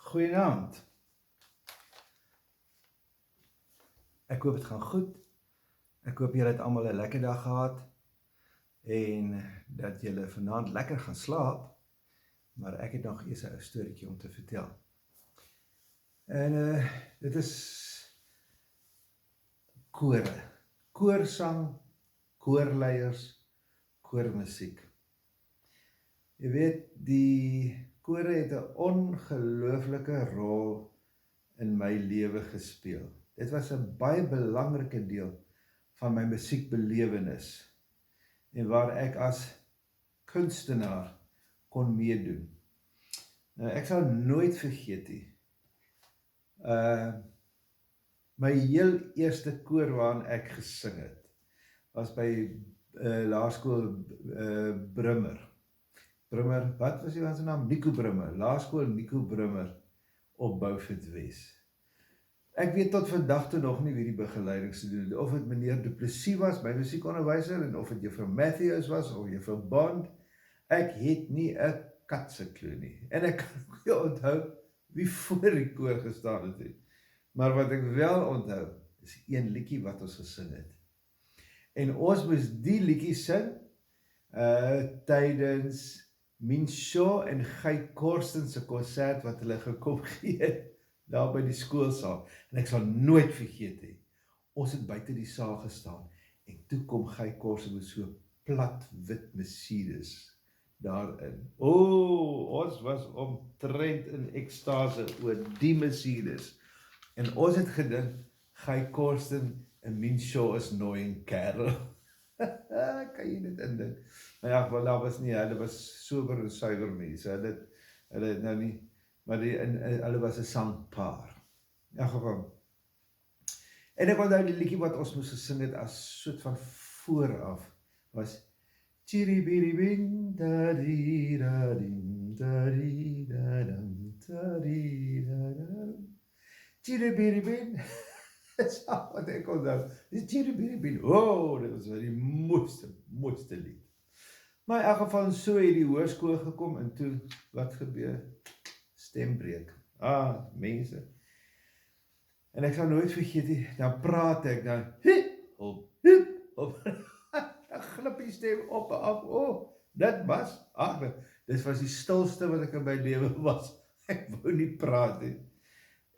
Goeienaand. Ek hoop het gaan goed. Ek hoop julle het almal 'n lekker dag gehad en dat julle vanaand lekker gaan slaap. Maar ek het nog eers 'n storieetjie om te vertel. En dit is kore. Koorsang, koorleiers, koormusiek. Jy weet, die kore het 'n ongelooflike rol in my lewe gespeel. Dit was 'n baie belangrike deel van my musiekbelewenis en waar ek as kunstenaar kon meedoen. Nou, ek sal nooit vergeet nie. My heel eerste koor waarin ek gesing het, was by laerskool Brummer. Brummer, wat was die naam? Nico Brummer, laerskool Nico Brummer op Beaufort Wes. Ek weet tot vandag toe nog nie wie die begeleiding se doen, of het meneer Du Plessis was, my musiekonderwyser, en of het juffrou Matthews was, of juffrou Bond. Ek het nie 'n kat se klou nie. En ek kan nie onthou wie voor die koor gestaan het. Maar wat ek wel onthou, is een liedjie wat ons gesing het. En ons moes die liedjie sing tydens Mien Shaw en Guy Korsten se konsert wat hulle gekom gee het, daar by die skoolsaal. En ek sal nooit vergeet hê, ons het buite die saal gestaan, en toe kom Guy Korsten met so plat wit Mercedes daarin. Ons was omtrent in ekstase oor die Mercedes. En ons het gedink, Guy Korsten en Mien Shaw is nooie kerel. Kan jy dit indink? Maar ja, wel, daar was nie, hulle was sober en suiwer mense, hulle het nou nie, maar hulle was 'n sangpaar. In elk geval. En ek onthou die liedjie wat ons moes gesing het as soort van vooraf, was Chiribiribin, da-di-da-dim, da-di-da-dam, da-di-da-dam. Chiribiribin, dit is al wat ek onthou. Chiribiribin, dit was wel die mooiste lied. Maar in elk geval, so het die hoërskool gekom, en toe, wat gebeur? Stembreek. Mense. En ek sal nooit vergeet nie, dan praat ek, dan hip, hop, dan glip die stem op en af, dit was, dit was die stilste wat ek in my lewe was, ek wou nie praat nie,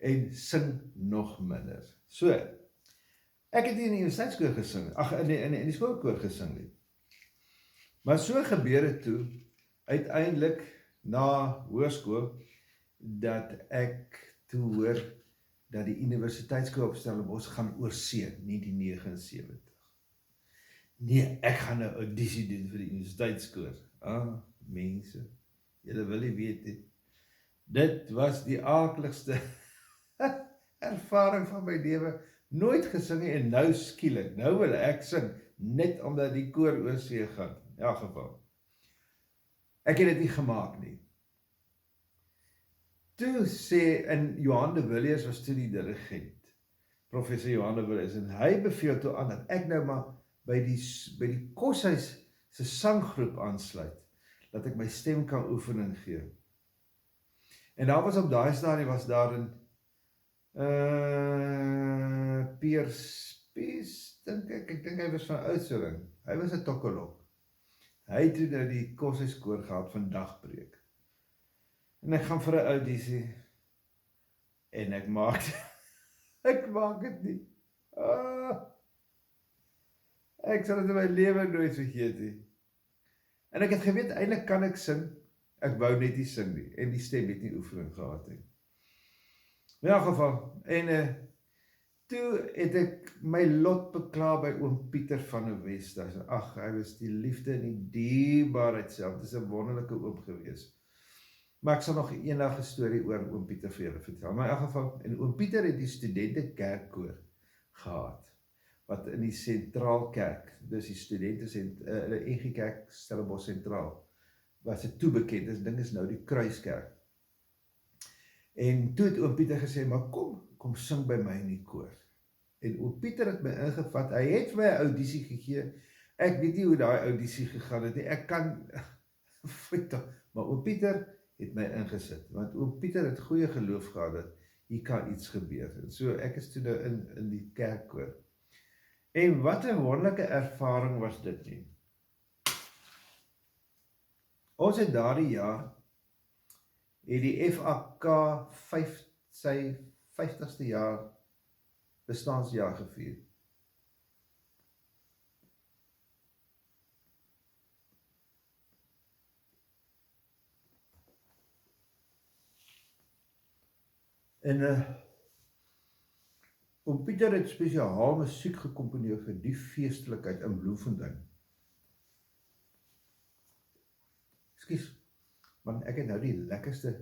en sing nog minder. So, ek het in die universiteitskoor gesing, in die skoolkoor gesing nie. Maar so gebeur het toe, uiteindelik, na hoërskool, dat ek toe hoor, dat die universiteitskoor op Stellenbosch gaan oorsee, 1979. Nee, ek gaan 'n audisie doen vir die universiteitskoor. Mense, julle wil nie weet nie. Dit was die aakligste ervaring van my lewe. Nooit gesing en nou skielik, nou wil ek sing, net omdat die koor oorsee gaan. In elk geval. Ek het dit nie gemaak nie. Toe sê, en Johan de Villiers was toe die dirigent, professor Johan de Villiers, en hy beveel toe aan, dat ek nou maar by die koshuis se sanggroep aansluit, dat ek my stem kan oefening gee. En daar was op daai stadium, was daar een Pier Spies, ek dink hy was van Oudtshoorn, hy was 'n tokkelok. Hy het toe nou die koshuiskoor gehad van Dagbreek. En ek gaan vir 'n audisie, en ek maak dit nie. Ek sal dit in my lewe nooit vergeet nie. En ek het geweet, eintlik kan ek sing, ek wou net nie sing nie, en die stem het nie oefening gehad nie. In elk geval, en toe het ek my lot bekla by oom Pieter van der Westhuys. Hy was die liefde en die dierbaarheid self, dit is 'n wonderlike oom gewees. Maar ek sal nog eendag 'n storie oor oom Pieter vir julle vertel. Maar in elk geval, en oom Pieter het die studente kerkkoor gehad, wat in die sentraal kerk, dus die studente, NG Kerk Stellenbosch sentraal, wat se toe bekend is, ding is nou die Kruiskerk. En toe het oom Pieter gesê, maar kom sing by my in die koor. En oom Pieter het my ingevat, hy het vir my 'n audisie gegee, ek weet nie hoe daai audisie gegaan het nie, ek kan, maar oom Pieter het my ingesit, want oom Pieter het goeie geloof gehad dat hier kan iets gebeur. En so ek is toe nou in die kerkkoor. En wat 'n wonderlike ervaring was dit nie. Ons het daardie jaar het die FAK sy 50ste jaar bestaансjaar gevier. En oom Pieter het spesiaal musiek gekomponeer vir die feestelikheid in Bloemfontein. Ekskuus, want ek het nou die lekkerste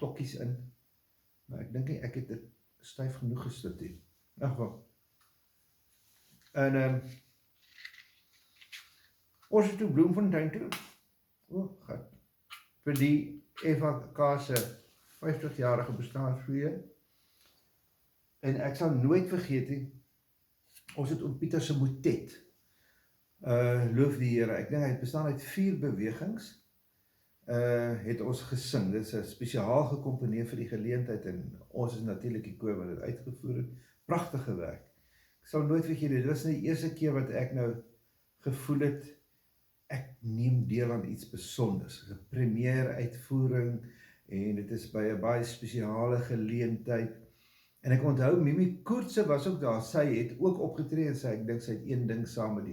tokkies in, maar ek dink nie ek het dit styf genoeg gesit nie. En ons het toe Bloemfontein toe, vir die FAK se 50-jarige bestaansviering. En ek sal nooit vergeet nie, ons het oom Pieter se motet, loof die Here, ek dink hy bestaan uit 4 bewegings, het ons gesing, dit is spesiaal gekomponeer vir die geleentheid, en ons is natuurlik die koor wat dit uitgevoer het, pragtige werk. Ek sal nooit vergeet, dit was die eerste keer wat ek nou gevoel het, ek neem deel aan iets besonders, 'n premier uitvoering, en dit is by 'n baie spesiale geleentheid, en ek onthou, Mimi Koortse was ook daar, sy het ook opgetree, en ek dink sy het een ding saam met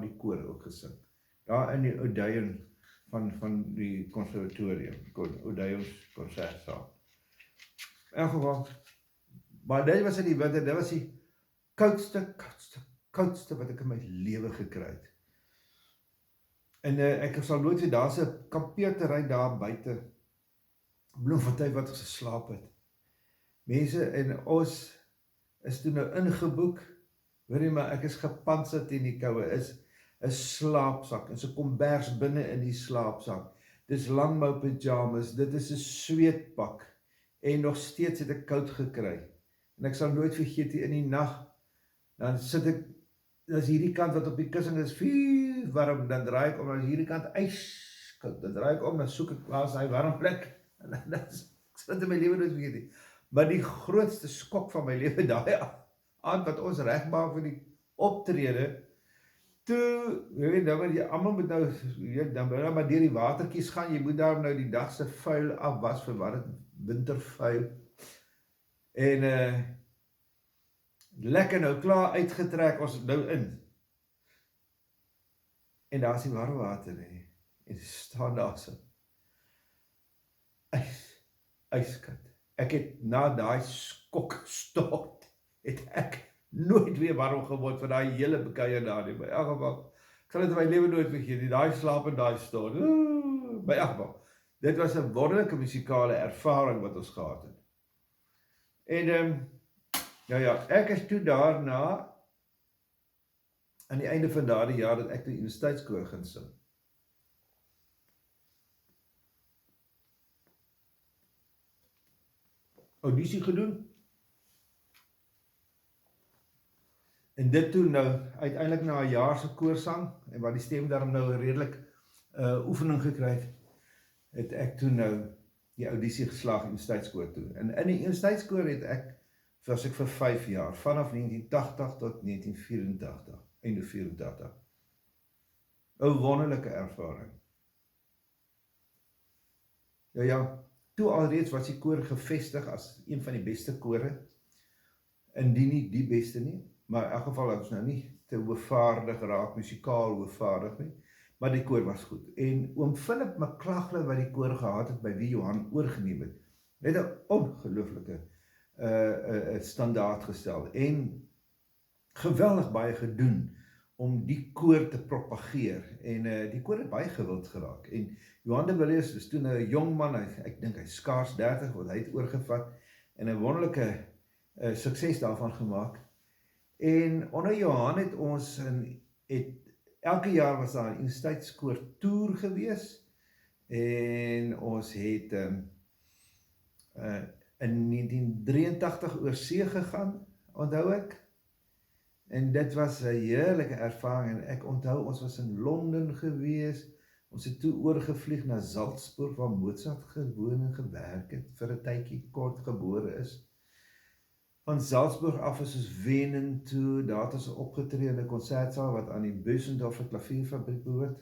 die koor ook gesing, daar in die Odeon van die conservatorium, Odeons concertsaal. In elk geval, maar dit was in die winter, dit was die koudste wat ek in my lewe gekry het. En ek sal nooit weer, daar's 'n kampeerterrein daar buite Bloemfontein wat ons geslaap het. Mense, en ons is toe nou ingeboek, weet jy, maar ek is gepantser teen die koue, is 'n slaapsak, en so kombers binne in die slaapsak, dis langmou pyjamas, dit is 'n sweetpak, en nog steeds het ek koud gekry, en ek sal nooit vergeet in die nag, dan sit ek, dan is hierdie kant wat op die kussing is, vuur warm, dan draai ek om, dan is hierdie kant ijskoud, dan draai ek om, dan soek ek, waar is hy warm plek, en dan ek sal dit in my lewe nooit vergeet nie, maar die grootste skok van my lewe, daai aand wat ons regmaak vir die optrede, toe, nou maar jy, almal moet nou, dan moet maar deur die watertjies gaan, jy moet daar nou die dag se vuil afwas, vir wat het wintervuil, en lekker nou, klaar uitgetrek, ons nou in, en daar is die warm water, en staan daar so, ijskoud, ek het na daai skok stort, het ek nooit weer warm geword vir daai hele bekeie daar nie, by elk geval, ek sal dit in my lewe nooit vergeet nie, daai slaap en daai stort, by elk geval, dit was 'n wonderlike musikale ervaring wat ons gehad het. En, nou ja, ek is toe daarna, aan die einde van daardie jaar, dat ek die universiteitskoor gaan sing. Audisie gedoen, en dit toe nou, uiteindelik na 'n jaar se koorsang, en waar die stem daarom nou 'n redelik oefening gekry het ek toe nou die audisie geslaag in die universiteitskoor toe. En in die universiteitskoor het ek, was ek vir 5 jaar, vanaf 1980 tot 1984, einde 84. 'n wonderlike ervaring. Ja, toe alreeds was die koor gevestig as een van die beste kore, indien nie die beste nie, maar in elk geval het ons nou nie te hoogvaardig raak, musikaal hoogvaardig nie, maar die koor was goed. En oom Philip McClagley wat die koor gehad het, by wie Johan oorgeneem het 'n ongelooflike standaard gestel, en geweldig baie gedoen, om die koor te propageer, en die koor het baie gewild geraak, en Johan de Villiers is toen 'n jong man, ek dink hy skaars 30, wat hy het oorgevat, en 'n wonderlike sukses daarvan gemaak, en onder Johan het ons, elke jaar was daar 'n universiteitskoor toer gewees, en ons het in 1983 oor see gegaan, onthou ek, en dit was 'n heerlike ervaring, en ek onthou, ons was in Londen gewees, Ons het toe oorgevlieg na Salzburg, waar Mozart gewoon en gewerk het, vir 'n tydjie kort gebore is. Van Salzburg af is ons Wenen toe, daar het ons opgetree in 'n konsertsaal wat aan die Bösendorfer klavierfabriek behoort.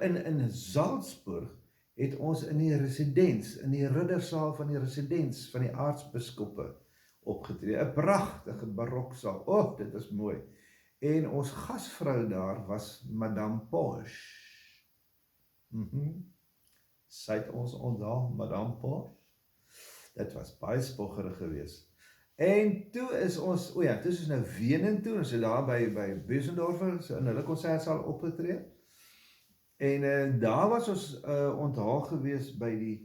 In Salzburg het ons in die residens, in die riddersaal van die residens van die aartsbiskoppe opgetree. 'n pragtige baroksaal. Dit is mooi. En ons gasvrou daar was Madame Porsche. Sy het ons onthaal, Madame Porsche. Dit was baie spoggerig geweest. En toe is ons, toe is ons nou Wenen toe, ons het daar by Bösendorfer, so in hulle konsertsaal opgetree. En daar was ons onthaal geweest by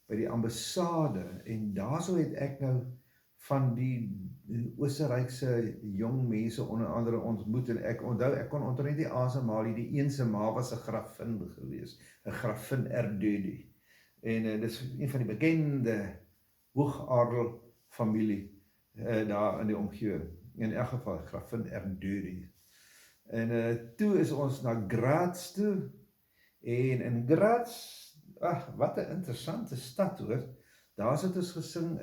die ambassade, en daarso het ek nou van die Oostenrykse jong mense onder andere ontmoet, en ek onthou, ek kon onthou nie asemhaal nie, die een se ma was 'n grafin geweest, 'n grafin Erdődy. En dis een van die bekende hoogadel familie daar in die omgewing. In elk geval, grafin Erdődy. En toe is ons na Graz toe, en in Graz, wat 'n interessante stad hoor, daar het ons gesing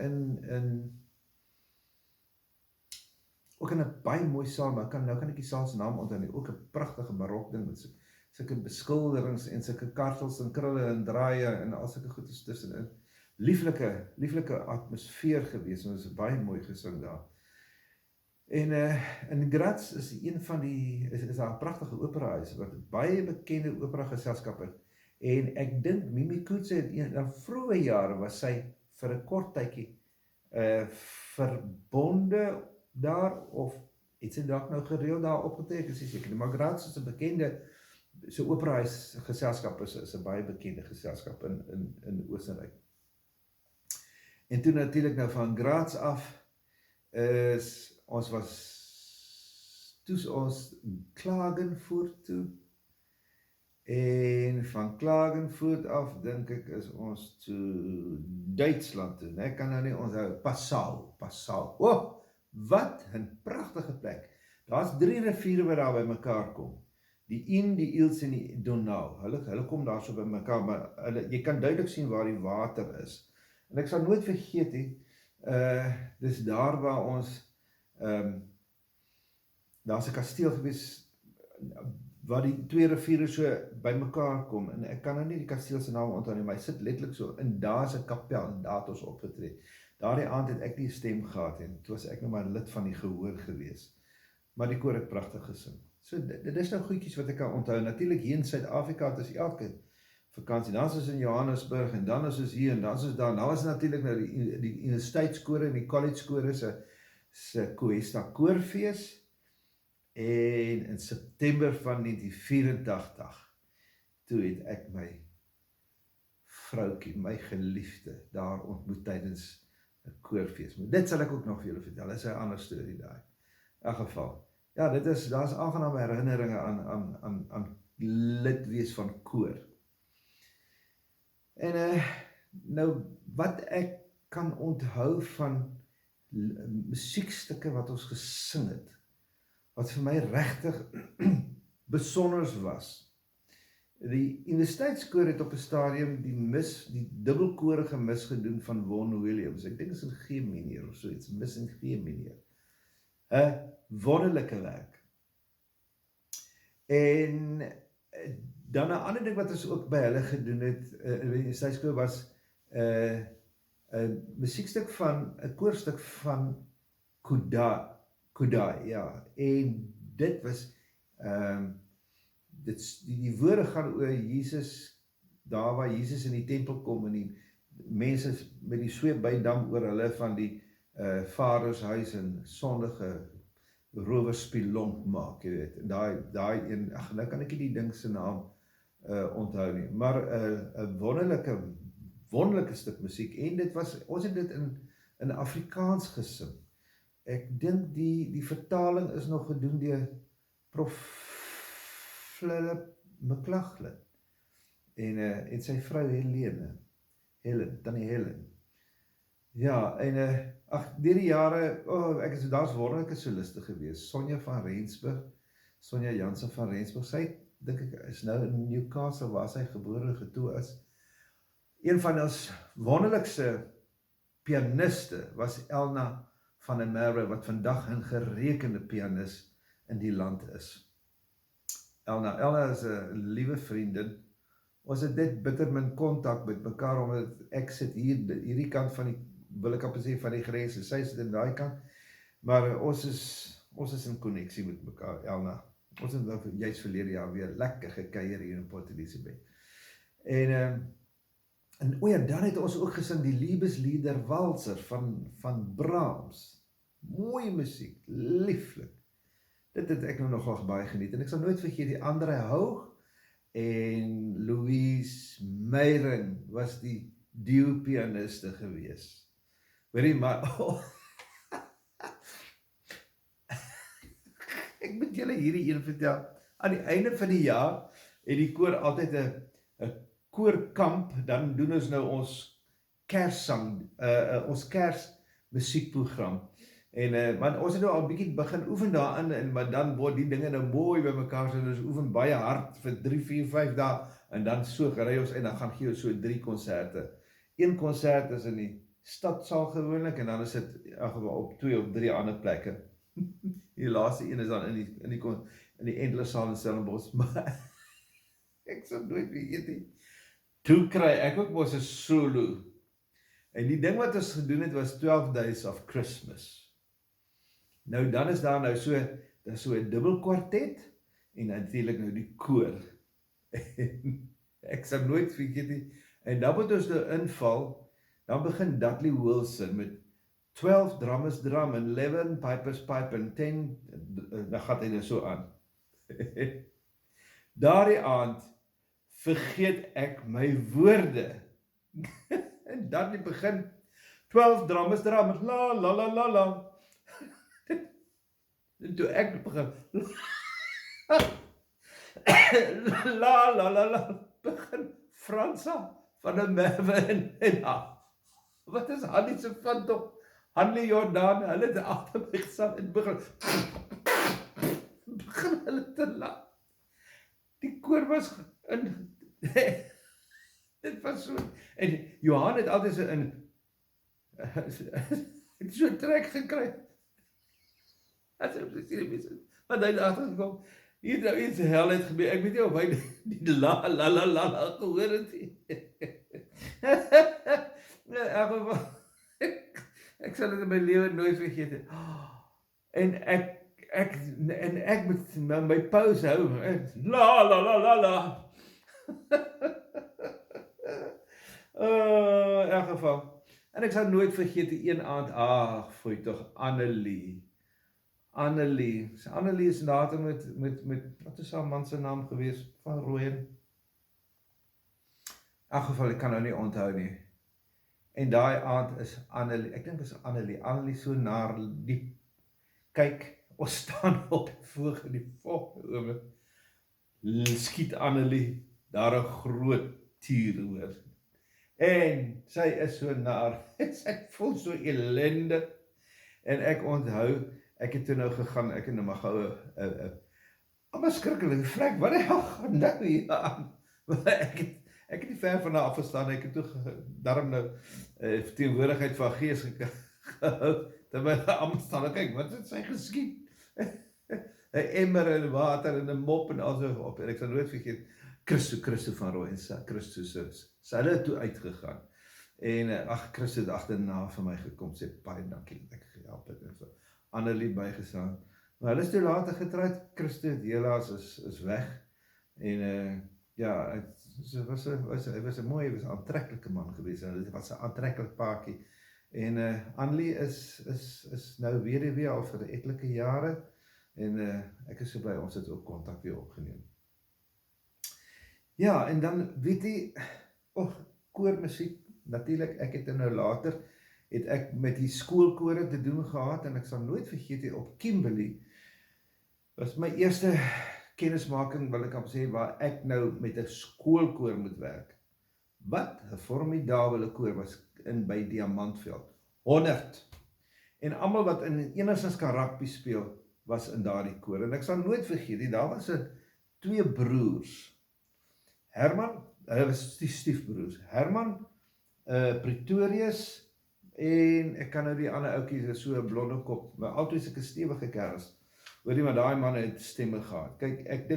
ook in 'n baie mooi saal, maar nou kan ek die saal se naam onthou nie, ook 'n pragtige barok ding met sulke beskilderings en sulke kartels en krulle en draaie en al sulke goedes tussenin. Lieflike atmosfeer gewees, en ons het baie mooi gesing daar. En in Graz is een van is daar 'n pragtige operahuis, wat baie bekende opera geselskap het. En ek dink Mimi Coetzee het in vroeë jare was sy vir 'n kort tydjie verbonde daar, of het sy dalk nou gereeld daar opgetree, ek is nie seker nie, maar Graz is 'n bekende, so operahuis geselskap is 'n baie bekende geselskap in Oostenryk. En toe natuurlik nou van Graz af ons Klagenfurt toe, en van Klagenfurt af dink ek is ons toe Duitsland toe, ek kan nou nie onthou, Passau. Wat 'n pragtige plek. Daar's 3 riviere wat daar by mekaar kom. Die Inn, die Ilz en die Donau. Hulle kom daar so by mekaar, maar jy kan duidelik sien waar die water is. En ek sal nooit vergeet nie, dis daar waar ons, daar's 'n kasteel gewees, waar die 2 riviere so by mekaar kom, en ek kan nou nie die kasteel se naam onthou nie, maar hy sit letterlik so, en daar's 'n kapel, en daar het ons opgetree. Daardie aand het ek nie 'n stem gehad, en toe was ek nou maar lid van die gehoor gewees. Maar die koor het pragtig gesing. So dit is nou goedjies wat ek kan onthou. Natuurlik hier in Suid-Afrika, het is elke vakansie, dan is ons in Johannesburg, en dan is ons hier, en dan is ons daar. Nou is natuurlik nou die universiteitskore en die collegekore se Cuesta koorfees, en in September van 1984, toe het ek my vroukie, my geliefde, daar ontmoet tydens 'n koorfees. Maar dit sal ek ook nog vir julle vertel, dit is 'n ander storie daar. In elk geval, ja, daar's aangename herinneringe aan lid wees van koor. En nou, wat ek kan onthou van musiekstukke wat ons gesing het, wat vir my regtig besonders was. Die universiteitskoor het op 'n stadium die dubbelkorige mis gedoen van Vaughan Williams. Ek dink dit is in G mineur of so iets, mis in G mineur. 'n wonderlike werk. En dan 'n ander ding wat ons ook by hulle gedoen het, in die universiteitskoor was 'n musiekstuk van 'n koorstuk van Kodai, ja. En dit was die woorde gaan oor Jesus, daar waar Jesus in die tempel kom, en die mense met die sweepbuidam oor hulle van die vadershuis en sondige rowerspilonk maak, jy weet. En daai een, nou kan ek nie die ding se naam onthou nie, maar 'n wonderlike stuk musiek, en ons het dit in Afrikaans gesing. Ek dink die vertaling is nog gedoen deur Prof Philip McLachlan en sy vrou Tannie Helen. Ja, en deur die jare, daar's wonderlike soliste gewees. Sonja Jansen van Rensburg, sy het dink ek, is nou in Newcastle, waar sy gebore getoe is. Een van ons wonderlikste pianiste was Elna van der Merwe, wat vandag 'n gerekende pianis in die land is. Elna is 'n liewe vriendin. Ons het net bitter min kontak met mekaar, omdat ek sit hierdie kant van die, wil ek amper sê, van die grens, en sy sit in daai kant, maar ons is in koneksie met mekaar, Elna. Ons het nou juist verlede jaar weer lekker gekuier hier in Port Elizabeth. En o ja, dan het ons ook gesing die Liebeslieder Walser van Brahms. Mooi musiek, lieflik. Dit het ek nou nogal baie geniet. En ek sal nooit vergeet, die Andre Hoog en Louise Meyring was die duo-pianiste gewees. Hoorie, maar ek moet julle hierdie een vertel. Aan die einde van die jaar het die koor altyd 'n koorkamp, dan doen ons nou ons kerssang, ons kersmusiekprogram. Maar ons het nou al 'n bietjie begin oefen daarin, maar dan word die dinge nou mooi by mekaar, so ons oefen baie hard vir 3, 4, 5 dae, en dan so ry ons en dan gaan gee ons so 3 konserte. Een konsert is in die stadsaal gewoonlik, en dan is dit op 2 of 3 ander plekke. Die laaste een is dan in die Endlersaal in Stellenbosch, maar ek sal nooit weet nie. Toe kry ek ook mos 'n solo. En die ding wat ons gedoen het was 12 Days of Christmas. Nou dan is daar nou so 'n dubbelkwartet en natuurlik nou die koor. En ek sal nooit vergeet nie. En dan moet ons nou inval, dan begin Dudley Wilson met 12 drummers drum en 11 pipers pipe en 10, dan gaan hy nou so aan. Daardie aand vergeet ek my woorde. En dan die begin 12 drummers drum, la la la la la. En toe ek begin la la la la, begin Fransa van der Merwe en wat is Hanlie se van tog? Hanlie Jordaan, hulle het agter my gestaan en begin hulle te lag. Die koor was in dit was so, en Johan het altyd so 'n trek gekry. As hy presies is, want hy het agtergekom, hier het nou iets hel het gebeur, ek weet nie of hy die la la la la gehoor het nie. Ek sal dit in my lewe nooit vergeet het. En ek moet my pause hou, la la la la la. In elk geval. En ek sal nooit vergeet die een aand, foei tog, Annelie is later met wat is haar man se naam gewees, van Rooyen. In elk geval, ek kan nou nie onthou nie. En daai aand is Annelie, ek dink is Annelie so naar diep. Kyk, ons staan op voor in die volgende oomblik. Skiet Annelie daar 'n groot tier oor. En sy is so naar, sy voel so ellendig. En ek onthou, ek het toe nou gegaan, ek het nou maar gou 'n skrikkelike vlek, wat die hel gaan nou hier aan? Ek het nie ver van daar afgestaan, ek het toe daarom nou teenwoordigheid van gees gehou, terwyl almal staan, kyk, wat het sy geskiet? 'n emmer en water en 'n mop en al so op, en ek sal nooit vergeet, Christo van Rooyen, Christo sy het toe uitgegaan, en Christo het agterna vir my gekom, sê, baie dankie, ek gehelp het, en so, Annelie bygestaan, maar hulle is toe later getrouwd, Christo helaas is weg, en ja, hy was 'n aantreklike man gewees, hy was 'n aantreklik paartjie, en Annelie is nou weduwee al vir etlike jare, en ek is so bly, ons het ook kontak weer opgeneem. Ja, en dan weet jy, koormusiek, natuurlik, ek het nou later, het ek met die skoolkore te doen gehad, en ek sal nooit vergeet, op Kimberley, was my eerste kennismaking, wil ek aan sê, waar ek nou met 'n skoolkoor moet werk. Wat 'n formidabele koor was by Diamantveld. 100. En almal wat enigstens kan rugby speel, was in daardie koor. En ek sal nooit vergeet, daar was 'n 2 broers. Herman, hulle was stiefbroers. Herman, Pretorius, en ek kan nou die ander ouetjie, so 'n blonde kop, maar altyd sulke stewige kerels. Hoorie, maar daai manne het stemme gehad. Kyk, ek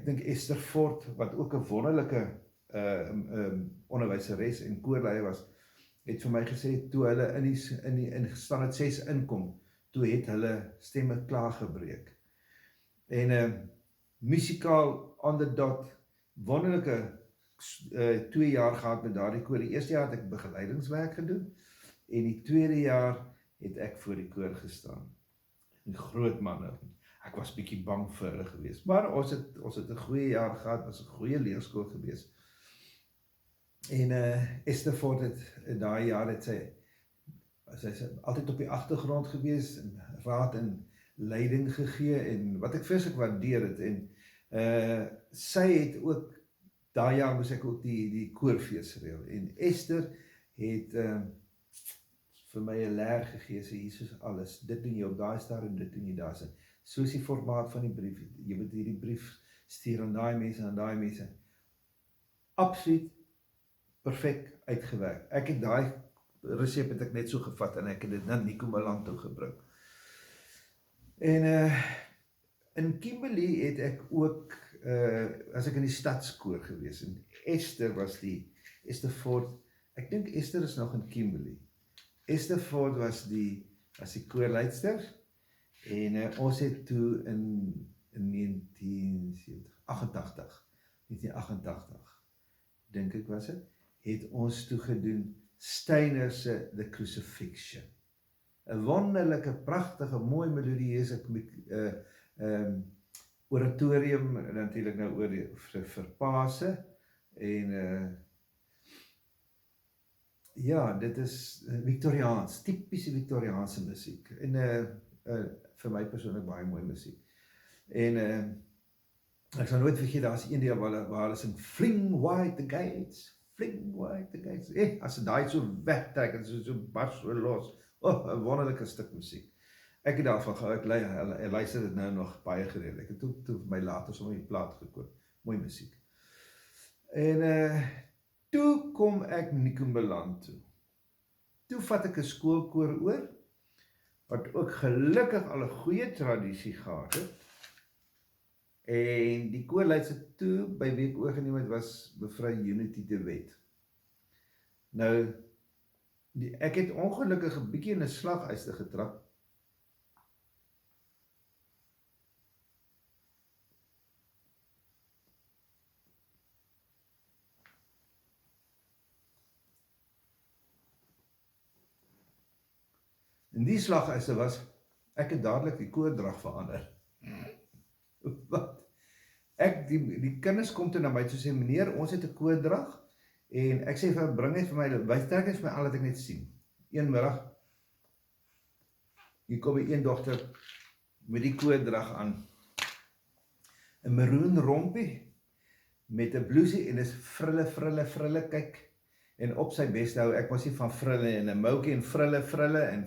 dink Esther Ford, wat ook 'n wonderlike onderwyseres en koorleier was, het vir my gesê, toe hulle in standaard 6 inkom, toe het hulle stemme klaar gebreek. En musikaal on the dot, wonderlike 2 jaar gehad met daardie koor. Die eerste jaar het ek begeleidingswerk gedoen, en die tweede jaar het ek voor die koor gestaan. En groot manne. Ek was bietjie bang vir hulle gewees, maar ons het 'n goeie jaar gehad, was 'n goeie leerskool gewees. En Esther Ford het daai jaar het sy altyd op die agtergrond gewees, en raad en leiding gegee, en wat ek vreeslik waardeer het, en sy het ook, daai jaar moes ek ook die koorfees reël, en Esther het vir my 'n leer gegee, sê hier is alles, dit doen jy op daai stadium, dit doen jy daar, soos die formaat van die brief, jy moet hierdie brief stuur aan daai mense, absoluut perfek uitgewerk. Ek het daai resep het ek net so gevat, en ek het dit na Nico Malan toe gebring. En in Kimberley het ek ook, as ek in die stadskoor gewees, en Esther was Esther Ford, ek dink Esther is nog in Kimberley. Esther Ford was die koorleidster, en ons het toe in 1988, dink ek was het ons toe gedoen Steiner se The Crucifixion. 'n wonderlike, pragtige, mooi melodieuse oratorium, natuurlik nou oor vir Pasen, en ja, dit is Victoriaans, typiese Victoriaanse musiek, en vir my persoonlik baie mooi musiek. En ek sal nooit vergeet, daar is een deel waar hulle sing, Fling wide the gates, Fling wide the gates. As daai so wegtrek, en so bars so los, 'n wonderlike stuk musiek. Ek het daarvan gehou, ek luister dit nou nog baie gereeld. Ek het toe vir my later sommer die plaat gekoop. Mooi musiek. En toe kom ek Nico-Beland toe. Toe vat ek 'n skoolkoor oor, wat ook gelukkig al 'n goeie tradisie gehad het. En die koorleidster toe, by wie ek oorgeneem het, was mevrou Unity de Wet. Nou, ek het ongelukkig 'n bietjie in 'n slaguister getrap. En die slaguister was, ek het dadelik die koordrag verander. Wat? Die kinders kom toe na my toe sê, meneer, ons het 'n koordrag, en ek sê vir bring net vir my, trek net vir my al wat ek net sien. Een middag, hier kom een dogter met die koordrag aan, 'n maroon rompie, met 'n blousie, en is frille, kyk, en op sy beste hou, ek was nie van frille, en 'n moukie, en frille, en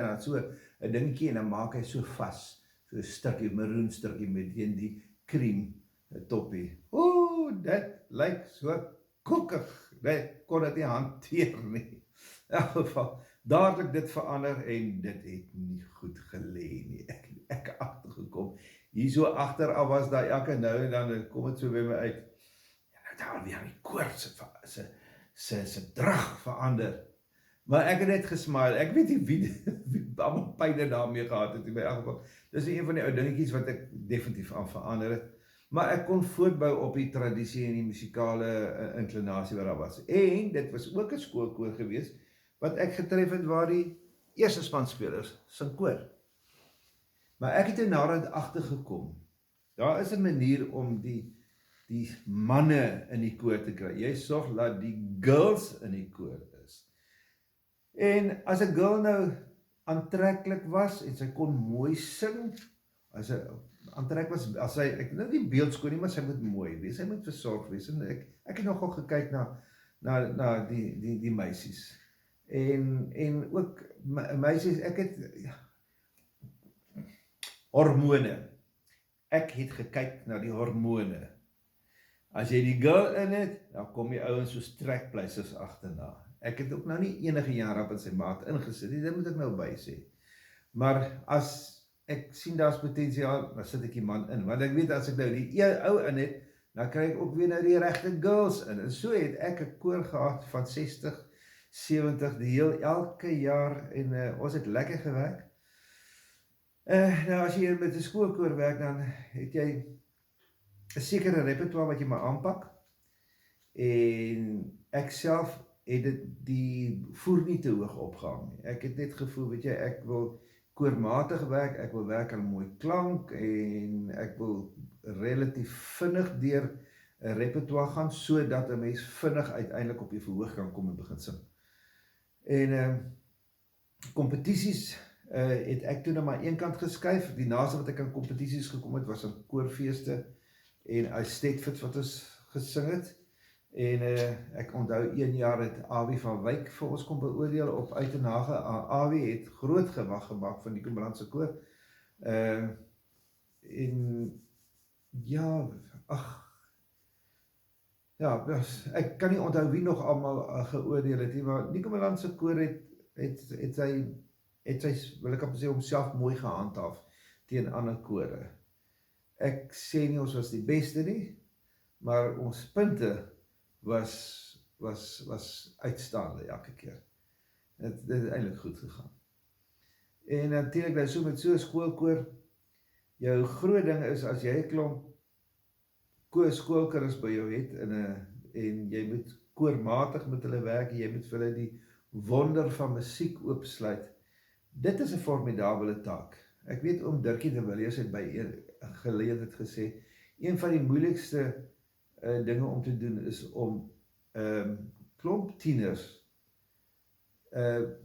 dan so 'n dingetjie, en dan maak hy so vas, so 'n stukkie, maroon stukkie, met die cream toppie. Dit lyk so koekig, ek kon dit nie hanteer nie. In elk geval, dadelik dit verander, en dit het nie goed gelê nie. Ek agtergekom, hier so agteraf was daar elke nou en dan kom dit so by my uit, en nou daar weer die koor se drag verander. Maar ek het net gesmile, ek weet nie wie allemaal pyn daarmee gehad het, in my geval. Dis een van die ou dingetjies wat ek definitief aan verander het, maar ek kon voortbou op die tradisie en die musikale inclinasie wat daar was. En dit was ook 'n skoolkoor gewees, wat ek getref het waar die eerste spanspelers sing koor. Maar ek het er naderhand agtergekom, daar is 'n manier om die manne in die koor te kry. Jy sorg dat die girls in die koor is. En as 'n girl nou aantreklik was, en sy kon mooi sing, as sy aantreklik was, as sy, ek nou nie beeldskoon nie, maar sy moet mooi wees, sy moet versorg wees, en ek het nogal gekyk na die meisies, en ook meisies, ek het hormone, ek het gekyk na die hormone. As jy die girl in het, dan kom die ouens soos trekpleisters agterna. Ek het ook nou nie enige jare op in sy maat ingesit nie, dit moet ek nou by sê. Maar as ek sien daar's potensiaal, dan sit ek die man in, want ek weet as ek nou die ou in het, dan kry ek ook weer nou die regte girls in. En so het ek 'n koor gehad van 60, 70, elke jaar, en ons het lekker gewerk. Nou as jy met 'n skoolkoor werk, dan het jy 'n sekere repertoire wat jy maar aanpak, en ek self het die voer nie te hoog opgehang nie. Ek het net gevoel, weet jy, ek wil koormatig werk, ek wil werk aan mooi klank, en ek wil relatief vinnig deur 'n repertoire gaan, sodat 'n mens vinnig uiteindelik op die verhoog kan kom en begin sing. En kompetisies het ek toe na maar een kant geskuif. Die naaste wat ek aan kompetisies gekom het, was aan koorfeeste en as Stedfords wat ons gesing het. En ek onthou 1 jaar het Awie van Wyk vir ons kom beoordeel op Uitenhage. Awie het groot gewag gemaak van die Kommerlandse koor. En ja, ek kan nie onthou wie nog almal geoordeel het nie, maar die Kommerlandse koor het sy, wil ek op sê, homself mooi gehandhaaf teen ander kore. Ek sê nie ons was die beste nie, maar ons punte was uitstaande elke keer. Het is eintlik goed gegaan. En natuurlik nou so met so 'n skoolkoor, jou groot ding is as jy 'n klomp skoolkinders by jou het en jy moet koormatig met hulle werk, jy moet vir hulle die wonder van musiek oopsluit. Dit is 'n formidabele taak. Ek weet oom Dirkie de Villiers het by 'n geleentheid gesê, een van die moeilikste dinge om te doen is om klomp tieners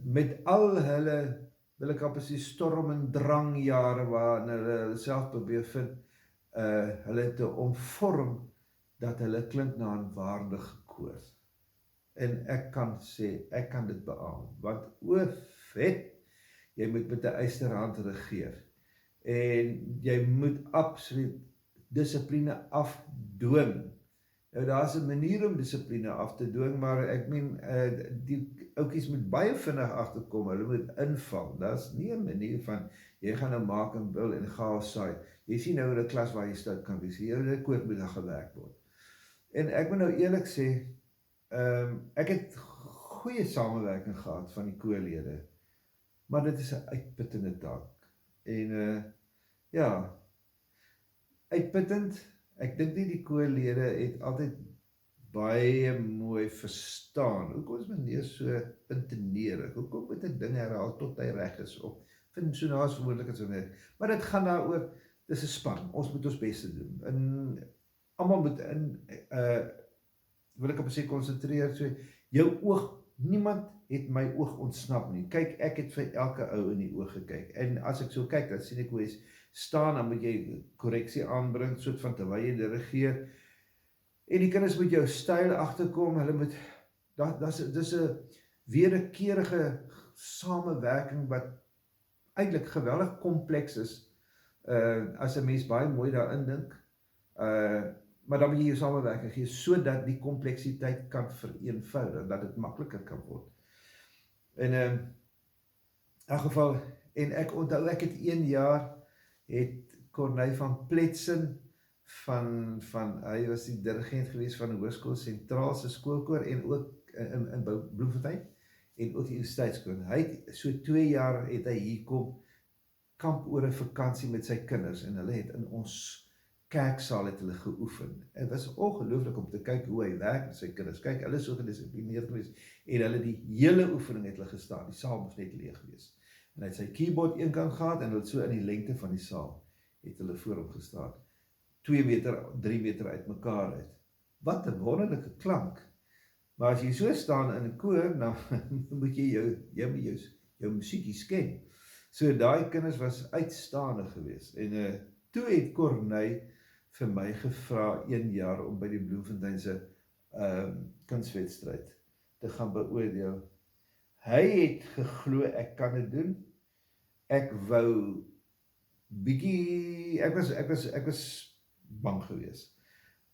met al hulle, wil ek op sê, storm en drang jare waarin hulle self probeer vind, hulle te omvorm dat hulle klink na 'n waardige koor. En ek kan sê, ek kan dit beamoen, want vet, jy moet met 'n ysterhand regeer. En jy moet absoluut dissipline afdwing. Nou daar's 'n manier om dissipline af te dwing, maar ek meen die oukies moet baie vinnig agterkom, hulle moet inval. Daar's nie 'n manier van jy gaan nou maak en bil en chaos saai. Jy sien nou in 'n klas waar jy stout kan wees. Hier in 'n koor moet daar gewerk word. En ek moet nou eerlik sê, ek het goeie samewerking gehad van die koorlede, maar dit is 'n uitputtende taak. En ja, uitputtend. Ek dink nie die koorlede het altyd baie mooi verstaan. Hoekom is meneer so puntenerig? Hoekom moet 'n ding herhaal tot hy reg is? Of vind so naas vermoedelik as wanneer. Maar dit gaan daaroor, dis 'n span. Ons moet ons beste doen. En almal moet wil ek op sê konsentreer, so jou oog, niemand het my oog ontsnap nie. Kyk, ek het vir elke ou in die oog gekyk. En as ek so kyk, dan sien ek hoe hy staan, dan moet jy korreksie aanbring, soort van terwyl jy dirigeer. En die kinders moet jou styl agterkom, hulle moet, dis 'n wederkerige samewerking wat eintlik geweldig kompleks is, as 'n mens baie mooi daarin dink, maar dan moet jy jou samewerking gee, sodat die kompleksiteit kan vereenvoudig, dat dit makliker kan word. En in elk geval, en ek onthou, ek het 1 jaar, het Corneille van Pletsen, hy was die dirigent geweest van die Hoërskool Sentraalse skoolkoor, en ook in Bloemfontein, en ook die Universiteitskoor. Hy het, so 2 jaar het hy hier kom, kamp oor 'n vakansie met sy kinders, en hulle het in ons kerksaal het hulle geoefen. Het was ongelooflik om te kyk hoe hy werk met sy kinders. Kyk, hulle is so gedisciplineerd geweest, en hulle die hele oefening het hulle gestaan, die saal moes net leeg geweest. En hy het sy keyboard een kant gehad, en het so in die lengte van die saal, het hulle voor hom gestaan. 2 meter, 3 meter uit mekaar uit. Wat 'n wonderlike klank. Maar as jy so staan in 'n koor, dan moet jy jou musiekies ken. So daai kinders was uitstaande geweest. En toe het Corneille vir my gevra 1 jaar om by die Bloemfonteinse kunswedstryd te gaan beoordeel. Hy het geglo ek kan dit doen. Ek wou bietjie, ek was bang geweest.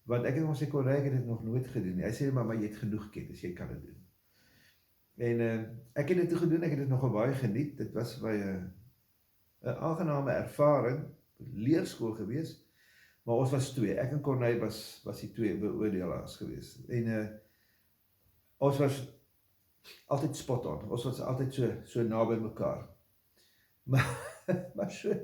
Want ek het hom sê, Corneille, ek het dit nog nooit gedoen nie. Hy sê, maar jy het genoeg kennis, jy kan dit doen. En ek het dit toe gedoen, ek het dit nogal baie geniet. Dit was vir my 'n aangename ervaring, leerskool gewees, maar ons was twee. Ek en Corneille was die twee beoordelaars gewees. En ons was altyd spot on. Ons was altyd so naby mekaar. Maar so,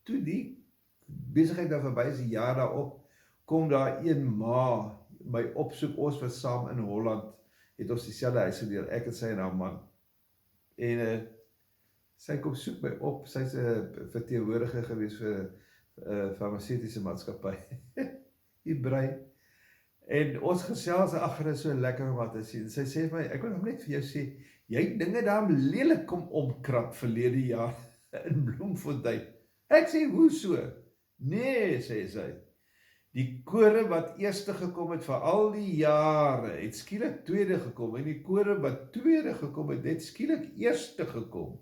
toe die besigheid daar verby is, die jaar daarop, kom daar een ma my opsoek. Ons was saam in Holland, het ons dieselfde huis gedeel, ek en sy en haar man. En sy kom soek my op. Sy's 'n verteenwoordiger gewees vir 'n farmaseutiese maatskappy. Die brein. En ons gesels, ag, dit is so lekker om te sien. Sy sê vir my, ek wil hom net vir jou sê, jy het dinge daar lelik kom omkrap verlede jaar in Bloemfontein. Ek sê, hoe so? Nee, sê sy. Die kore wat eerste gekom het vir al die jare, het skielik tweede gekom, en die kore wat tweede gekom het skielik eerste gekom.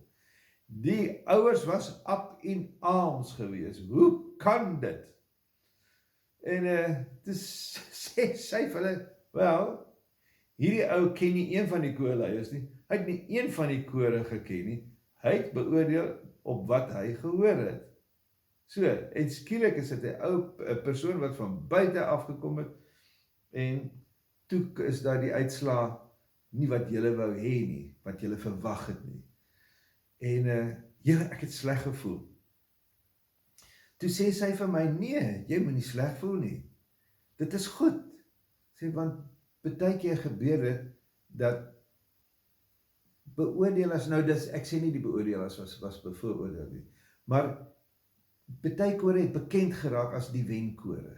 Die ouers was up in arms gewees. Hoe kan dit? En dis sê sy vir hulle, wel, hierdie ou ken nie een van die koorleiers nie. Hy het nie een van die kore geken nie. Hy het beoordeel op wat hy gehoor het. So, en skielik is dit 'n persoon wat van buite afgekom het, en toe is daar die uitslaa nie wat julle wou hê nie, wat julle verwag het nie. En ek het sleg gevoel. Toe sê sy vir my, nee, jy moet nie sleg voel nie. Dit is goed. Sê, want baie keer gebeur dit, dat beoordelers, nou ek sê nie die beoordelers was bevooroordeel nie, maar baie kore het bekend geraak as die wenkore,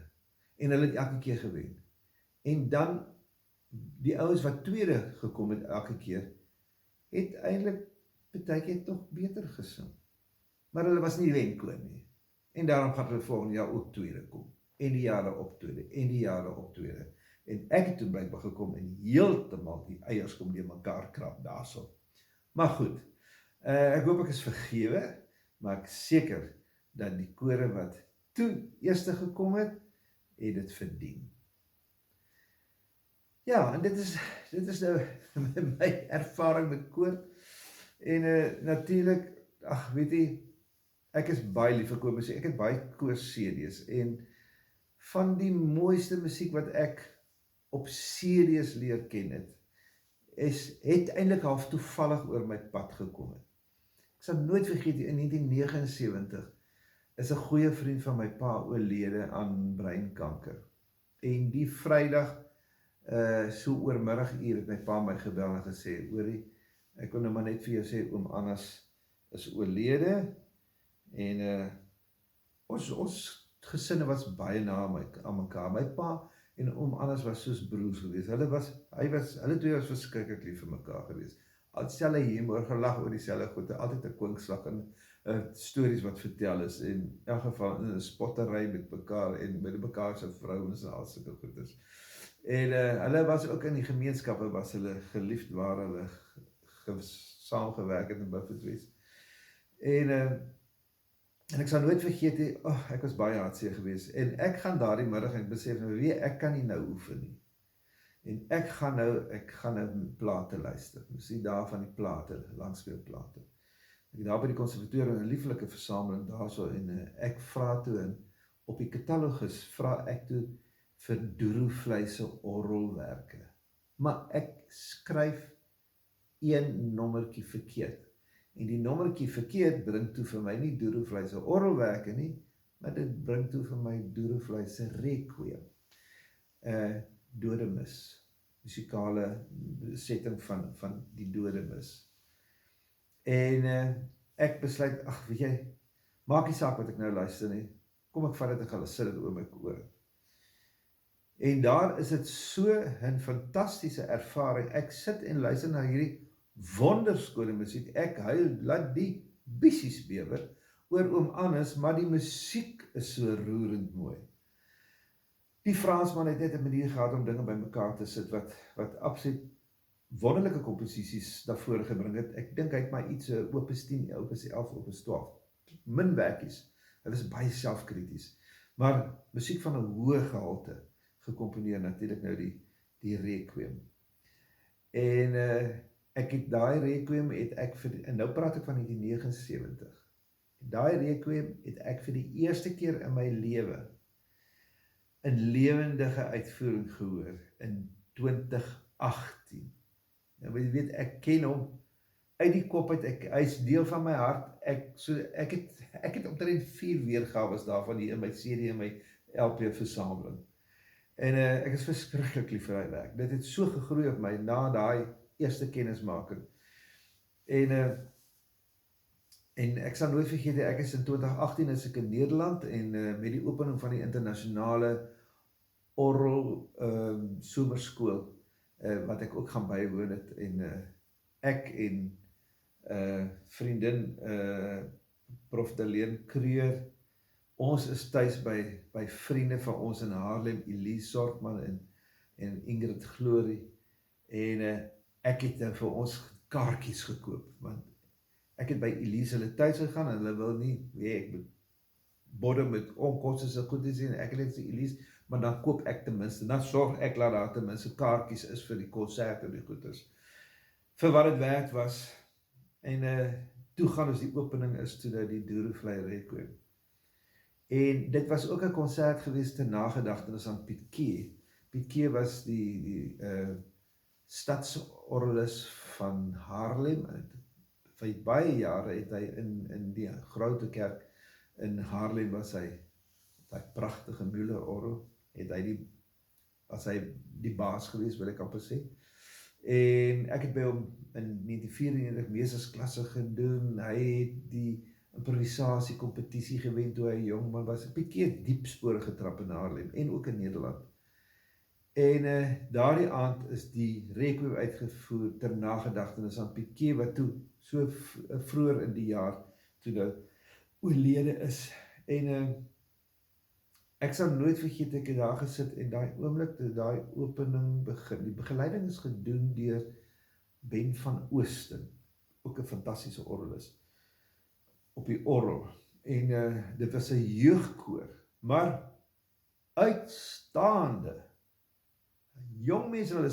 en hulle het elke keer gewen. En dan, die ouens wat tweede gekom het elke keer, het eintlik baie keer toch beter gesing. Maar hulle was nie die wenkoor nie. En daarom gaan hulle volgende jaar ook tweede kom. En die jare op tweede, en die jare op tweede. En ek het toe blijkbaar gekom en heeltemal die eiers kom die mekaar krap daarso. Maar goed, ek hoop ek is vergewe, maar ek seker dat die kore wat toe eerste gekom het dit verdien. Ja, en dit is nou my ervaring met koor. En natuurlijk, ag, weet jy, ek is baie lief vir koormusiek. Ek het baie koor-CD's, en van die mooiste musiek wat ek op CD's leer ken het eintlik half toevallig oor my pad gekom het. Ek sal nooit vergeet, in 1979 is 'n goeie vriend van my pa oorlede aan breinkanker. En die Vrydag, so oormiddaguur het my pa my gebel en gesê, Oorie, ek wil nou maar net vir jou sê, oom Annas is oorlede, en ons gesinne was baie na aan mekaar. My pa en oom Annas was soos broers gewees. Hulle twee was verskriklik lief vir mekaar gewees. Dieselfde humor, gelag oor dieselfde goed, altyd 'n kwinkslag en stories wat vertel is, en in elk geval in 'n spottery met mekaar en met mekaar se vrouens en al sulke goeders. En hulle was ook in die gemeenskappe, was hulle geliefd waar hulle saamgewerk het in Buffetwes. En ek sal nooit vergeet, ek was baie hartseer gewees, en ek gaan daardie middag, en ek besef nou, ek kan nie nou oefen nie. En ek gaan nou plate luister, sien daar van die plate, langspeelplate. Ek daar by die konservatorium 'n lieflike versameling daarso, en ek vra toe, en op die katalogus vra ek toe vir Doeroevlei se orgelwerke. Maar ek skryf een nommertjie verkeerd. En die nommertjie verkeerd bring toe vir my nie Doeroevlei se orgelwerke nie, maar dit bring toe vir my Doeroevlei se requiem. Dodemis, musikale setting van die Dodemis. En ek besluit, ag, weet jy, maak nie saak wat ek nou luister nie, kom ek vat dit, ek gaan sit dit oor my ore. En daar is dit so 'n fantastiese ervaring, ek sit en luister na hierdie wonderskone musiek, ek huil, laat die bissies bewer, oor oom Annas, maar die musiek is so roerend mooi. Die Fransman het net 'n manier gehad om dinge by mekaar te sit, wat absoluut wonderlike komposisies daarvoor gebring het. Ek dink hy het maar iets, opus 10, opus 11, opus 12, min werkies, Hulle is baie selfkrities. Maar musiek van 'n hoë gehalte gekomponeer, natuurlik nou die Requiem. En ek het daai Requiem en nou praat ek van 1979. Daai Requiem het ek vir die eerste keer in my lewe in lewendige uitvoering gehoor in 2018. Nou jy weet, ek ken hom uit die kop uit, hy is deel van my hart. Ek het omtrent 4 weergawe daarvan hier in my CD en my LP versameling. En ek is verskriklik lief vir hy werk. Dit het so gegroei op my na daai eerste kennismaking. En ek sal nooit vergeet, ek is in 2018 is ek in Nederland en met die opening van die internasionale orgel somerskool wat ek ook gaan bywoon het en ek en vriendin Prof. Deleen Kreur, ons is tuis by vriende van ons in Haarlem, Elise Sortman en Ingrid Glory, en ek het vir ons kaartjies gekoop, want ek het by Elise hulle tuis gegaan en hulle wil nie, ek moet bodem met onkoste so goed te sien, ek het gesê Elise, maar dan koop ek ten minste, dan sorg ek laat daar ten minste kaartjies is vir die konsert en die goeders, vir wat het werd was, en toe gaan ons die opening is toe nou die Doerevlei Requiem. En dit was ook 'n konsert geweest ter nagedagtenis aan Piet Kee. Piet Kee was die stadsorgelis van Haarlem. Vir baie jare het hy in die grote kerk in Haarlem was hy pragtige Müller orgel, was hy die baas geweest, wil ek amper sê. En ek het by hom in 1994 meestersklasse gedoen, hy het die improvisasie kompetisie gewen toe hy jong man was, 'n bietjie diep spore getrap in Haarlem en ook in Nederland. En daardie aand is die Requiem uitgevoer ter nagedagtenis aan Piet Kee wat toe so vroeër in die jaar toe nou oorlede is. En ek sal nooit vergeet, ek het daar gesit en daai oomblik toe daai opening begin. Die begeleiding is gedoen deur Ben van Oosten, ook 'n fantastiese orgelis op die orgel. En dit was 'n jeugkoor, maar uitstaande jong mense, hulle